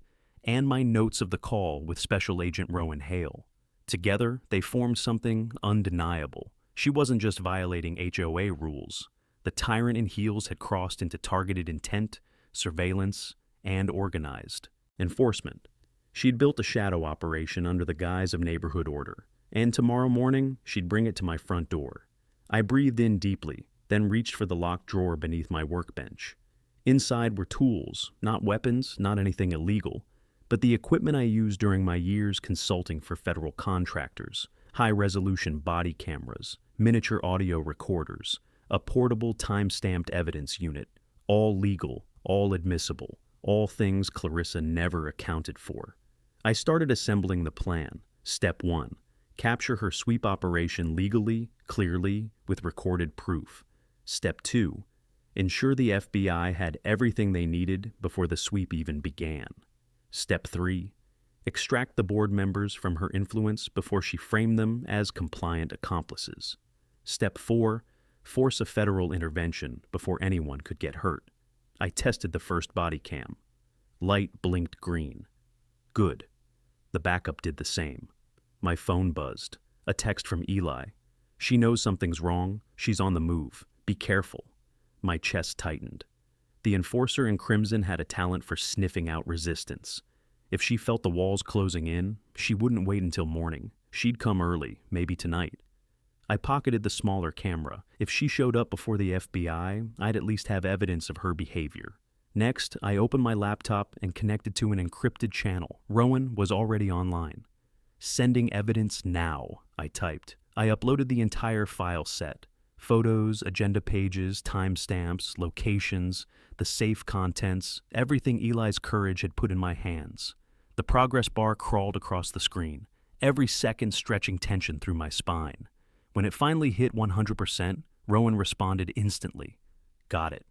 and my notes of the call with Special Agent Rowan Hale. Together, they formed something undeniable. She wasn't just violating HOA rules. The tyrant in heels had crossed into targeted intent, surveillance, and organized enforcement. She'd built a shadow operation under the guise of neighborhood order, and tomorrow morning, she'd bring it to my front door. I breathed in deeply, then reached for the locked drawer beneath my workbench. Inside were tools, not weapons, not anything illegal, but the equipment I used during my years consulting for federal contractors: high-resolution body cameras, miniature audio recorders, a portable time-stamped evidence unit, all legal, all admissible, all things Clarissa never accounted for. I started assembling the plan. Step 1. Capture her sweep operation legally, clearly, with recorded proof. Step 2. Ensure the FBI had everything they needed before the sweep even began. Step 3. Extract the board members from her influence before she framed them as compliant accomplices. Step 4. Force a federal intervention before anyone could get hurt. I tested the first body cam. Light blinked green. Good. The backup did the same. My phone buzzed. A text from Eli. She knows something's wrong. She's on the move. Be careful. My chest tightened. The enforcer in crimson had a talent for sniffing out resistance. If she felt the walls closing in, she wouldn't wait until morning. She'd come early, maybe tonight. I pocketed the smaller camera. If she showed up before the FBI, I'd at least have evidence of her behavior. Next, I opened my laptop and connected to an encrypted channel. Rowan was already online. Sending evidence now, I typed. I uploaded the entire file set. Photos, agenda pages, timestamps, locations, the safe contents, everything Eli's courage had put in my hands. The progress bar crawled across the screen, every second stretching tension through my spine. When it finally hit 100%, Rowan responded instantly. Got it.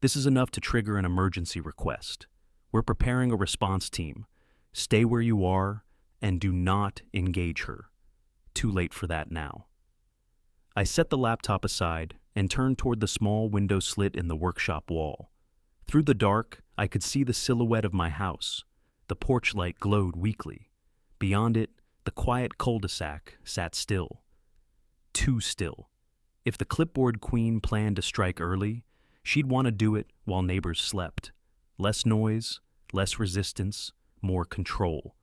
This is enough to trigger an emergency request. We're preparing a response team. Stay where you are and do not engage her. Too late for that now. I set the laptop aside and turned toward the small window slit in the workshop wall. Through the dark, I could see the silhouette of my house. The porch light glowed weakly. Beyond it, the quiet cul-de-sac sat still. Too still. If the clipboard queen planned to strike early, she'd want to do it while neighbors slept. Less noise, less resistance, more control.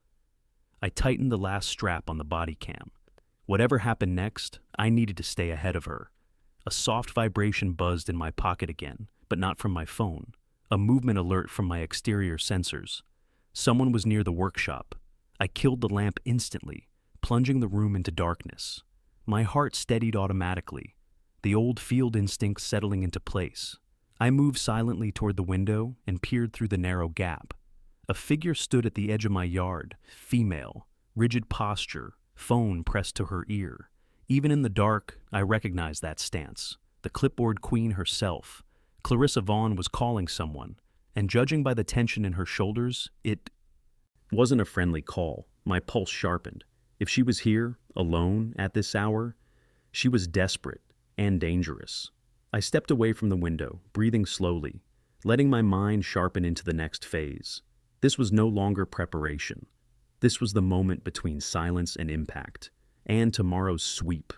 I tightened the last strap on the body cam. Whatever happened next, I needed to stay ahead of her. A soft vibration buzzed in my pocket again, but not from my phone. A movement alert from my exterior sensors. Someone was near the workshop. I killed the lamp instantly, plunging the room into darkness. My heart steadied automatically, the old field instinct settling into place. I moved silently toward the window and peered through the narrow gap. A figure stood at the edge of my yard, female, rigid posture, phone pressed to her ear. Even in the dark, I recognized that stance. The clipboard queen herself. Clarissa Vaughn was calling someone, and judging by the tension in her shoulders, it wasn't a friendly call. My pulse sharpened. If she was here, alone, at this hour, she was desperate and dangerous. I stepped away from the window, breathing slowly, letting my mind sharpen into the next phase. This was no longer preparation. This was the moment between silence and impact, and tomorrow's sweep.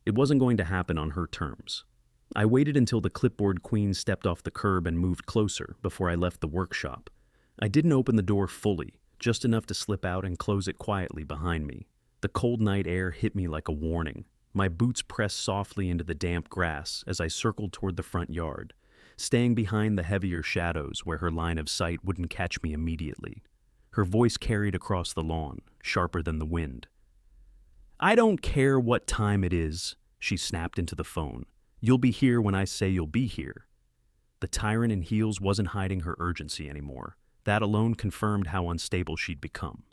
It wasn't going to happen on her terms. I waited until the clipboard queen stepped off the curb and moved closer before I left the workshop. I didn't open the door fully, just enough to slip out and close it quietly behind me. The cold night air hit me like a warning. My boots pressed softly into the damp grass as I circled toward the front yard, staying behind the heavier shadows where her line of sight wouldn't catch me immediately. Her voice carried across the lawn, sharper than the wind. "I don't care what time it is," she snapped into the phone. "You'll be here when I say you'll be here." The tyrant in heels wasn't hiding her urgency anymore. That alone confirmed how unstable she'd become.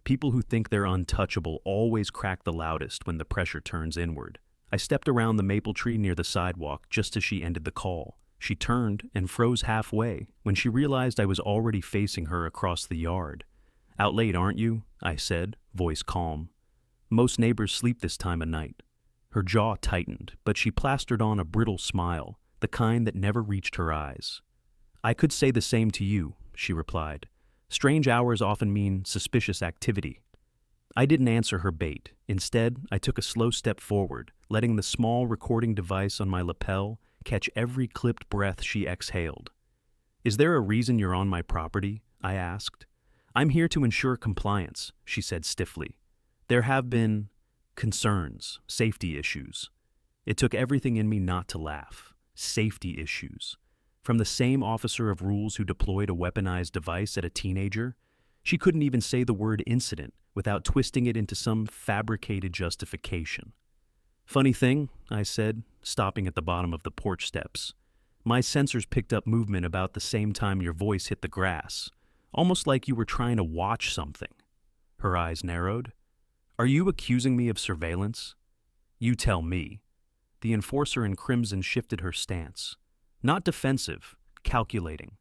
People who think they're untouchable always crack the loudest when the pressure turns inward. I stepped around the maple tree near the sidewalk just as she ended the call. She turned and froze halfway when she realized I was already facing her across the yard. "Out late, aren't you?" I said, voice calm. "Most neighbors sleep this time of night." Her jaw tightened, but she plastered on a brittle smile, the kind that never reached her eyes. "I could say the same to you," she replied. "Strange hours often mean suspicious activity." I didn't answer her bait. Instead, I took a slow step forward, letting the small recording device on my lapel catch every clipped breath she exhaled. "Is there a reason you're on my property?" I asked. "I'm here to ensure compliance," she said stiffly. "There have been concerns, safety issues." It took everything in me not to laugh. Safety issues. From the same officer of rules who deployed a weaponized device at a teenager? She couldn't even say the word incident without twisting it into some fabricated justification. Funny thing, I said, stopping at the bottom of the porch steps. My sensors picked up movement about the same time your voice hit the grass, almost like you were trying to watch something. Her eyes narrowed. Are you accusing me of surveillance? You tell me. The enforcer in crimson shifted her stance. Not defensive, calculating.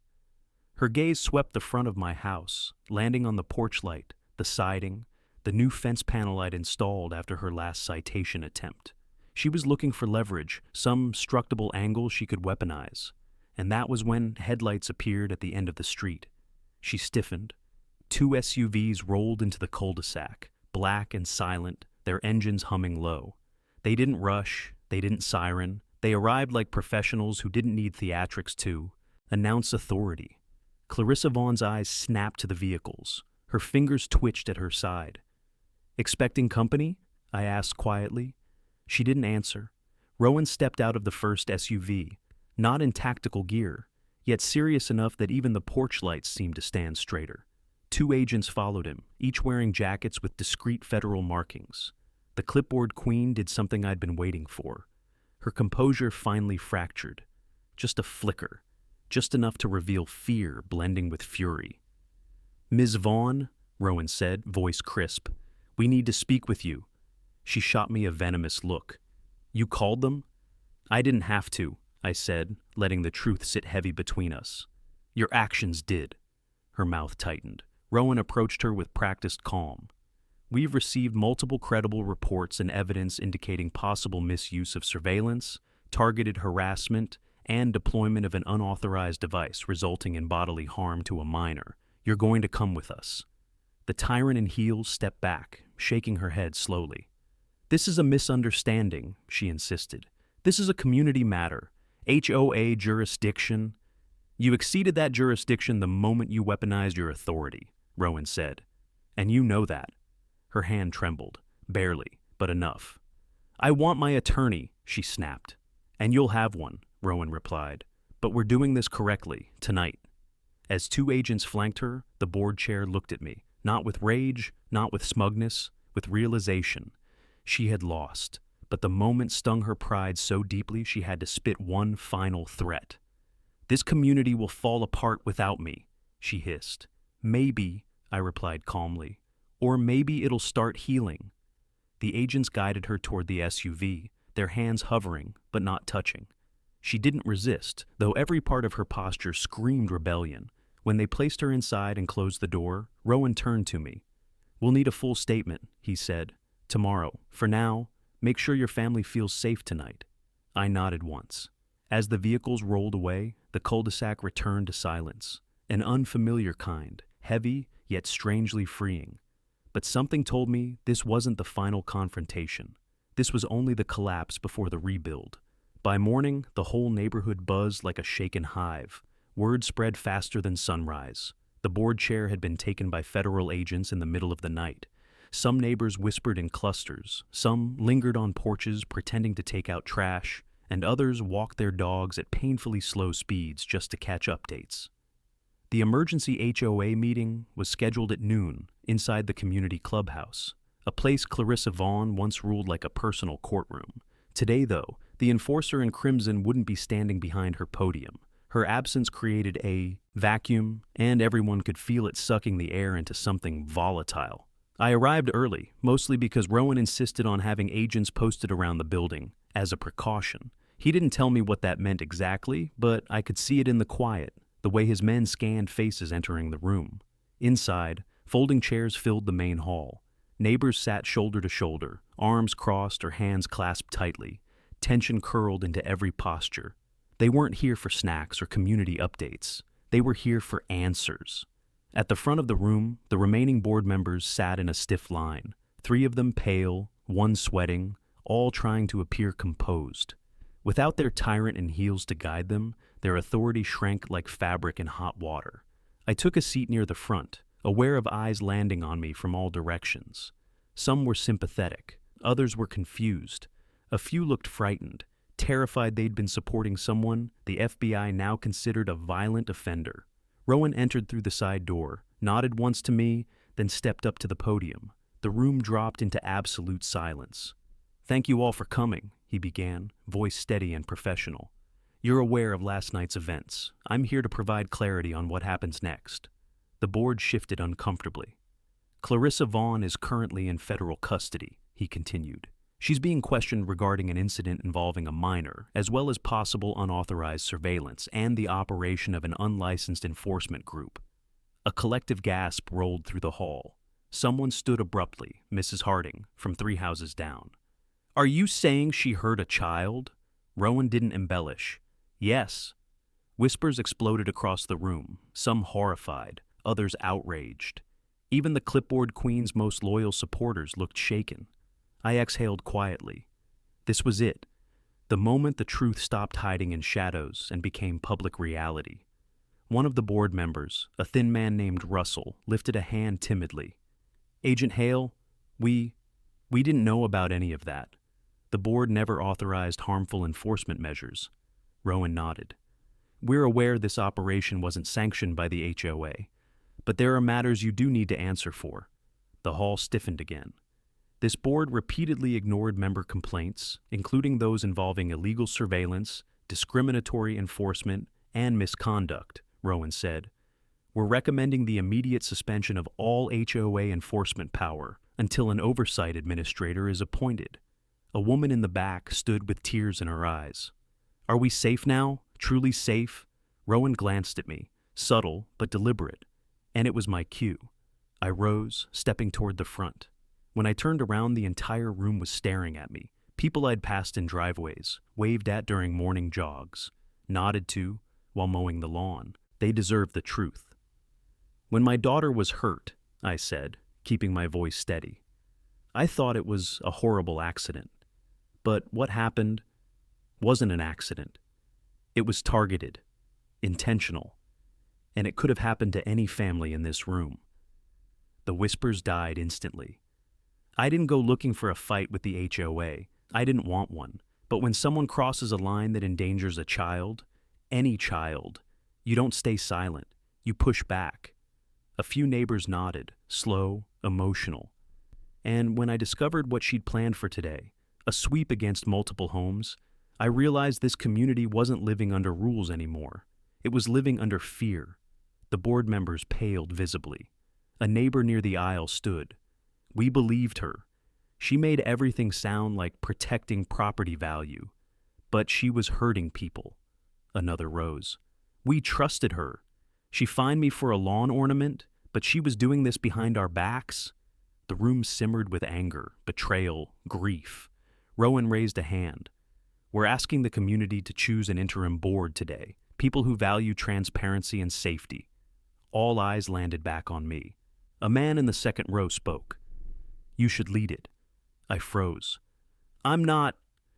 Her gaze swept the front of my house, landing on the porch light, the siding, the new fence panel I'd installed after her last citation attempt. She was looking for leverage, some structable angle she could weaponize. And that was when headlights appeared at the end of the street. She stiffened. 2 SUVs rolled into the cul-de-sac, black and silent, their engines humming low. They didn't rush, they didn't siren. They arrived like professionals who didn't need theatrics to announce authority. Clarissa Vaughn's eyes snapped to the vehicles. Her fingers twitched at her side. Expecting company? I asked quietly. She didn't answer. Rowan stepped out of the first SUV, not in tactical gear, yet serious enough that even the porch lights seemed to stand straighter. 2 agents followed him, each wearing jackets with discreet federal markings. The clipboard queen did something I'd been waiting for. Her composure finally fractured. Just a flicker, just enough to reveal fear blending with fury. Ms. Vaughn, Rowan said, voice crisp, we need to speak with you. She shot me a venomous look. You called them? I didn't have to, I said, letting the truth sit heavy between us. Your actions did. Her mouth tightened. Rowan approached her with practiced calm. We've received multiple credible reports and evidence indicating possible misuse of surveillance, targeted harassment, and deployment of an unauthorized device resulting in bodily harm to a minor. You're going to come with us. The tyrant in heels stepped back, shaking her head slowly. This is a misunderstanding, she insisted. This is a community matter. HOA jurisdiction. You exceeded that jurisdiction the moment you weaponized your authority, Rowan said. And you know that. Her hand trembled. Barely, but enough. I want my attorney, she snapped. And you'll have one, Rowan replied. But we're doing this correctly, tonight. As 2 agents flanked her, the board chair looked at me, not with rage, not with smugness, with realization. She had lost, but the moment stung her pride so deeply she had to spit one final threat. This community will fall apart without me, she hissed. Maybe, I replied calmly. Or maybe it'll start healing. The agents guided her toward the SUV, their hands hovering, but not touching. She didn't resist, though every part of her posture screamed rebellion. When they placed her inside and closed the door, Rowan turned to me. We'll need a full statement, he said. Tomorrow. For now, make sure your family feels safe tonight. I nodded once. As the vehicles rolled away, the cul-de-sac returned to silence. An unfamiliar kind, heavy yet strangely freeing. But something told me this wasn't the final confrontation. This was only the collapse before the rebuild. By morning, the whole neighborhood buzzed like a shaken hive. Word spread faster than sunrise. The board chair had been taken by federal agents in the middle of the night. Some neighbors whispered in clusters, some lingered on porches pretending to take out trash, and others walked their dogs at painfully slow speeds just to catch updates. The emergency HOA meeting was scheduled at noon inside the community clubhouse, a place Clarissa Vaughn once ruled like a personal courtroom. Today, though, the enforcer in crimson wouldn't be standing behind her podium. Her absence created a vacuum, and everyone could feel it sucking the air into something volatile. I arrived early, mostly because Rowan insisted on having agents posted around the building, as a precaution. He didn't tell me what that meant exactly, but I could see it in the quiet, the way his men scanned faces entering the room. Inside, folding chairs filled the main hall. Neighbors sat shoulder to shoulder, arms crossed or hands clasped tightly. Tension curled into every posture. They weren't here for snacks or community updates. They were here for answers. At the front of the room, the remaining board members sat in a stiff line, 3 of them pale, 1 sweating, all trying to appear composed. Without their tyrant in heels to guide them, their authority shrank like fabric in hot water. I took a seat near the front, aware of eyes landing on me from all directions. Some were sympathetic, others were confused. A few looked frightened, terrified they'd been supporting someone the FBI now considered a violent offender. Rowan entered through the side door, nodded once to me, then stepped up to the podium. The room dropped into absolute silence. "Thank you all for coming," he began, voice steady and professional. "You're aware of last night's events. I'm here to provide clarity on what happens next." The board shifted uncomfortably. "Clarissa Vaughn is currently in federal custody," he continued. "She's being questioned regarding an incident involving a minor, as well as possible unauthorized surveillance and the operation of an unlicensed enforcement group." A collective gasp rolled through the hall. Someone stood abruptly, Mrs. Harding, from 3 houses down. "Are you saying she hurt a child?" Rowan didn't embellish. "Yes." Whispers exploded across the room, some horrified, others outraged. Even the clipboard queen's most loyal supporters looked shaken. I exhaled quietly. This was it. The moment the truth stopped hiding in shadows and became public reality. One of the board members, a thin man named Russell, lifted a hand timidly. "Agent Hale, we didn't know about any of that. The board never authorized harmful enforcement measures." Rowan nodded. "We're aware this operation wasn't sanctioned by the HOA, but there are matters you do need to answer for." The hall stiffened again. "This board repeatedly ignored member complaints, including those involving illegal surveillance, discriminatory enforcement, and misconduct," Rowan said. "We're recommending the immediate suspension of all HOA enforcement power until an oversight administrator is appointed." A woman in the back stood with tears in her eyes. "Are we safe now? Truly safe?" Rowan glanced at me, subtle but deliberate, and it was my cue. I rose, stepping toward the front. When I turned around, the entire room was staring at me. People I'd passed in driveways, waved at during morning jogs, nodded to while mowing the lawn. They deserved the truth. "When my daughter was hurt," I said, keeping my voice steady, "I thought it was a horrible accident. But what happened wasn't an accident. It was targeted, intentional, and it could have happened to any family in this room." The whispers died instantly. I didn't go looking for a fight with the HOA. I didn't want one. But when someone crosses a line that endangers a child, any child, you don't stay silent. You push back. A few neighbors nodded, slow, emotional. And when I discovered what she'd planned for today, a sweep against multiple homes, I realized this community wasn't living under rules anymore. It was living under fear. The board members paled visibly. A neighbor near the aisle stood. We believed her. She made everything sound like protecting property value. But she was hurting people. Another rose. We trusted her. She fined me for a lawn ornament, but she was doing this behind our backs. The room simmered with anger, betrayal, grief. Rowan raised a hand. "We're asking the community to choose an interim board today, people who value transparency and safety." All eyes landed back on me. A man in the second row spoke. "You should lead it." I froze. "I'm not,"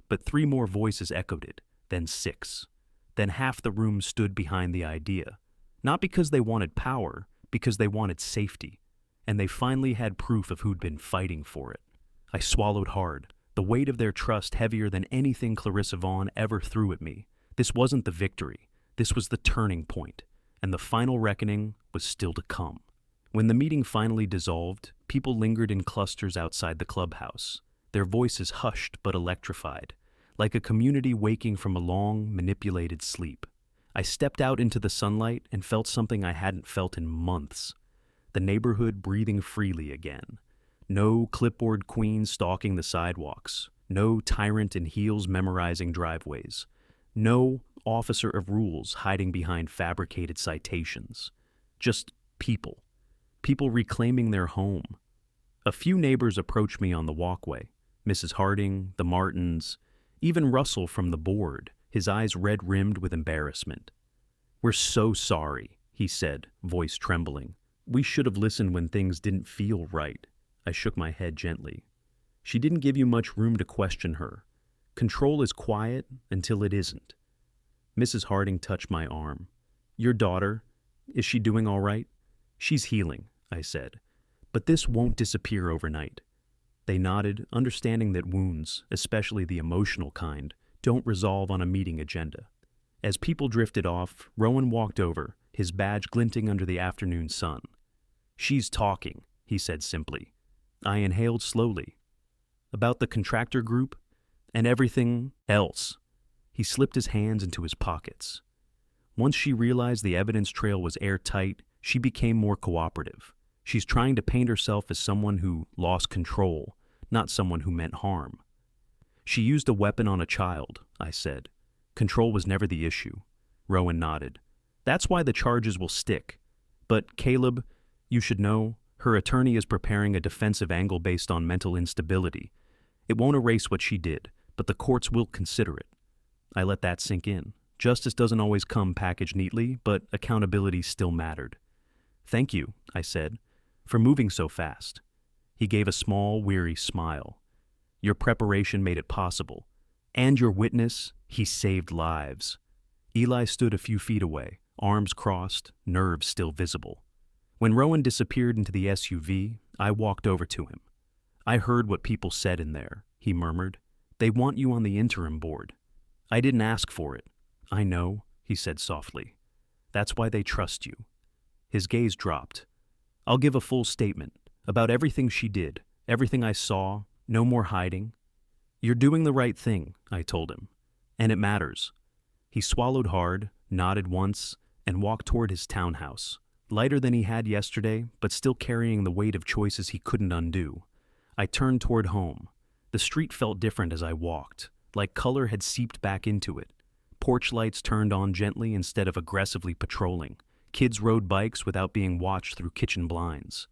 but 3 more voices echoed it, then 6. Then half the room stood behind the idea. Not because they wanted power, because they wanted safety. And they finally had proof of who'd been fighting for it. I swallowed hard, the weight of their trust heavier than anything Clarissa Vaughn ever threw at me. This wasn't the victory. This was the turning point, and the final reckoning was still to come. When the meeting finally dissolved, people lingered in clusters outside the clubhouse, their voices hushed but electrified, like a community waking from a long, manipulated sleep. I stepped out into the sunlight and felt something I hadn't felt in months. The neighborhood breathing freely again. No clipboard queen stalking the sidewalks. No tyrant in heels memorizing driveways. No officer of rules hiding behind fabricated citations. Just people. People reclaiming their home. A few neighbors approached me on the walkway. Mrs. Harding, the Martins, even Russell from the board, his eyes red-rimmed with embarrassment. "We're so sorry," he said, voice trembling. "We should have listened when things didn't feel right." I shook my head gently. "She didn't give you much room to question her. Control is quiet until it isn't." Mrs. Harding touched my arm. "Your daughter, is she doing all right?" "She's healing," I said. "But this won't disappear overnight." They nodded, understanding that wounds, especially the emotional kind, don't resolve on a meeting agenda. As people drifted off, Rowan walked over, his badge glinting under the afternoon sun. "She's talking," he said simply. I inhaled slowly. "About the contractor group? And everything else." He slipped his hands into his pockets. Once she realized the evidence trail was airtight, she became more cooperative. She's trying to paint herself as someone who lost control, not someone who meant harm. "She used a weapon on a child," I said. "Control was never the issue." Rowan nodded. "That's why the charges will stick. But, Caleb, you should know, her attorney is preparing a defensive angle based on mental instability. It won't erase what she did, but the courts will consider it." I let that sink in. Justice doesn't always come packaged neatly, but accountability still mattered. "Thank you," I said, "for moving so fast." He gave a small, weary smile. "Your preparation made it possible. And your witness, he saved lives." Eli stood a few feet away, arms crossed, nerves still visible. When Rowan disappeared into the SUV, I walked over to him. "I heard what people said in there," he murmured. "They want you on the interim board." "I didn't ask for it." "I know," he said softly. "That's why they trust you." His gaze dropped. "I'll give a full statement about everything she did, everything I saw, no more hiding." "You're doing the right thing," I told him. "And it matters." He swallowed hard, nodded once, and walked toward his townhouse, lighter than he had yesterday, but still carrying the weight of choices he couldn't undo. I turned toward home. The street felt different as I walked, like color had seeped back into it. Porch lights turned on gently instead of aggressively patrolling. Kids rode bikes without being watched through kitchen blinds.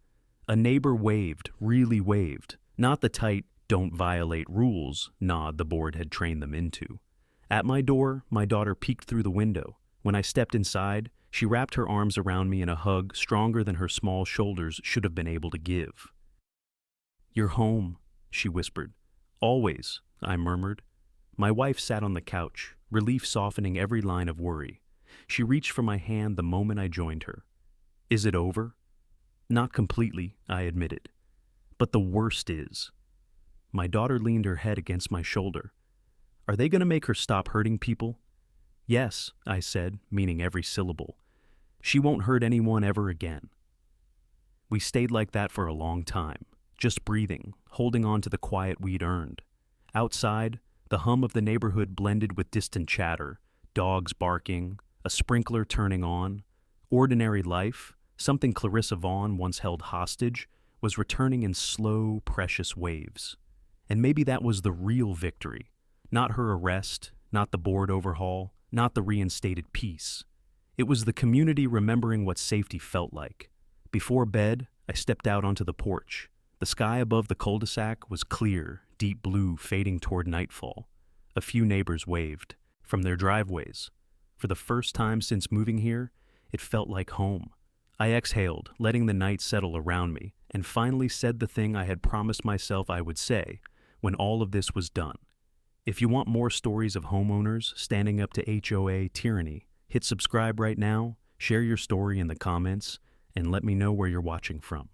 A neighbor waved, really waved, not the tight, "don't violate rules" nod the board had trained them into. At my door, my daughter peeked through the window. When I stepped inside, she wrapped her arms around me in a hug stronger than her small shoulders should have been able to give. "You're home," she whispered. "Always," I murmured. My wife sat on the couch, relief softening every line of worry. She reached for my hand the moment I joined her. "Is it over?" "Not completely," I admitted. "But the worst is." My daughter leaned her head against my shoulder. "Are they going to make her stop hurting people?" "Yes," I said, meaning every syllable. "She won't hurt anyone ever again." We stayed like that for a long time, just breathing, holding on to the quiet we'd earned. Outside, the hum of the neighborhood blended with distant chatter, dogs barking, a sprinkler turning on. Ordinary life, something Clarissa Vaughn once held hostage, was returning in slow, precious waves. And maybe that was the real victory. Not her arrest, not the board overhaul, not the reinstated peace. It was the community remembering what safety felt like. Before bed, I stepped out onto the porch. The sky above the cul-de-sac was clear, deep blue fading toward nightfall. A few neighbors waved, from their driveways. For the first time since moving here, it felt like home. I exhaled, letting the night settle around me, and finally said the thing I had promised myself I would say when all of this was done. If you want more stories of homeowners standing up to HOA tyranny, hit subscribe right now, share your story in the comments, and let me know where you're watching from.